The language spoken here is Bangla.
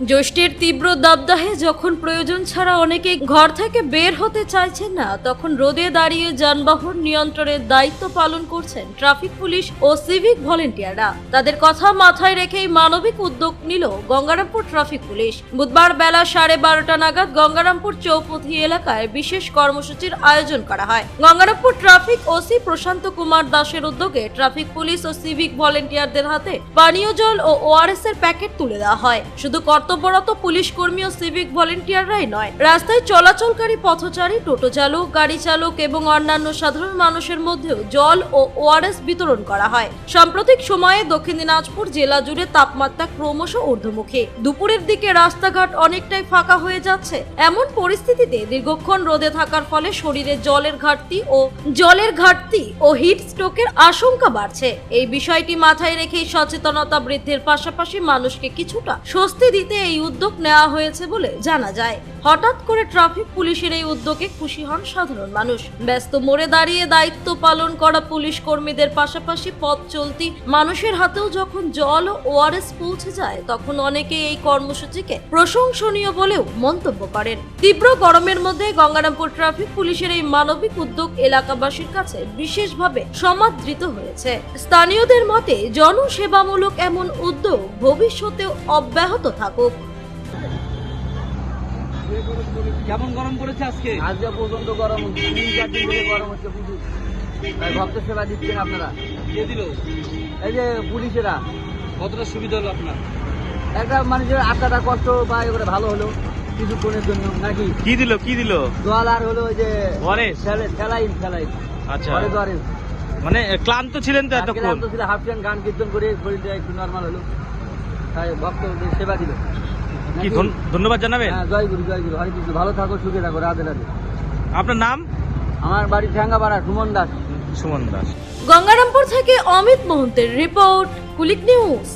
জ্যৈষ্ঠের তীব্র দাবদাহে যখন প্রয়োজন ছাড়া অনেকেই ঘর থেকে বের হতে চাইছেন না, তখন রোদে দাঁড়িয়ে যানবাহন নিয়ন্ত্রণের দায়িত্ব পালন করছেন ট্রাফিক পুলিশ ও সিভিক ভলেন্টিয়াররা। তাদের কথা মাথায় রেখেই মানবিক উদ্যোগ নিল গঙ্গারামপুর ট্রাফিক পুলিশ। বুধবার বেলা 12:30 নাগাদ গঙ্গারামপুর চৌপথি এলাকায় বিশেষ কর্মসূচির আয়োজন করা হয়। গঙ্গারামপুর ট্রাফিক ওসি প্রশান্ত কুমার দাসের উদ্যোগে ট্রাফিক পুলিশ ও সিভিক ভলেন্টিয়ারদের হাতে পানীয় জল ও ওআরএস এর প্যাকেট তুলে দেওয়া হয়। শুধু কর্তব্যরত পুলিশ কর্মী ও সিভিক ভলেন্টিয়াররাই নয়, রাস্তায় চলাচলকারী পথচারী, টোটো চালক, গাড়ি চালক এবং অন্যান্য সাধারণ মানুষের মধ্যেও জল ও ওআরএস বিতরণ করা হয়। সাম্প্রতিক সময়ে দক্ষিণ দিনাজপুর জেলা জুড়ে তাপমাত্রা ক্রমশ ঊর্ধ্বমুখী। দুপুরের দিকে রাস্তাঘাট অনেকটাই ফাঁকা হয়ে যাচ্ছে। এমন পরিস্থিতিতে দীর্ঘক্ষণ রোদে থাকার ফলে শরীরে জলের ঘাটতি ও হিট স্ট্রোকের আশঙ্কা বাড়ছে। এই বিষয়টি মাথায় রেখেই সচেতনতা বৃদ্ধির পাশাপাশি মানুষকে কিছুটা স্বস্তি দিতে এই উদ্যোগ নেওয়া হয়েছে বলে জানা যায়। হঠাৎ করে ট্রাফিক পুলিশের এই উদ্যোগে খুশি হন সাধারণ মানুষ। ব্যস্ত মোড়ে দাঁড়িয়ে দায়িত্ব পালন করা পুলিশ কর্মীদের পাশাপাশি পথ চলতি মানুষের হাতেও যখন জল ও ওআরএস পৌঁছে যায়, তখন অনেকে এই কর্মসূচিকে প্রশংসনীয় বলেও মন্তব্য করেন। তীব্র গরমের মধ্যে গঙ্গারামপুর ট্রাফিক পুলিশের এই মানবিক উদ্যোগ এলাকাবাসীর কাছে বিশেষভাবে সমাদৃত হয়েছে। স্থানীয়দের মতে জনসেবামূলক এমন উদ্যোগ ভবিষ্যতেও অব্যাহত থাকুক। কেমন গরম পড়েছে আজকে? আজকে পর্যন্ত গরম, 3-4 দিন ধরে গরম হচ্ছে প্রচুর। তাই ভক্ত সেবা দিচ্ছেন আপনারা। কে দিল? এই যে পুলিশেরা। কতটা সুবিধা হলো আপনার? একটা মানুষের আত্মাটা কষ্ট বা করে ভালো হলো কিছুক্ষণের জন্য নাকি। কি দিল? জল আর হলো ওই যে ওয়ারেস? স্যালাইন। আচ্ছা, ওয়ারেস। মানে ক্লান্ত ছিলেন তো এতক্ষণ? তো ছিল, হাফ গান কীর্তন করে শরীরটা একটু নর্মাল হলো, তাই ভক্তদের সেবা দিল। কি ধন্যবাদ জানাবেন? হ্যাঁ, জয় গুরু হরে কৃষ্ণ। ভালো থাকো, সুখে থাকো, রাধে রাধে। আপনার নাম? আমার বাড়ি ঠ্যাঙ্গাপাড়া, সুমন দাস। সুমন দাস। গঙ্গারামপুর থেকে অমিত মোহন্তের রিপোর্ট, কুলিক নিউজ।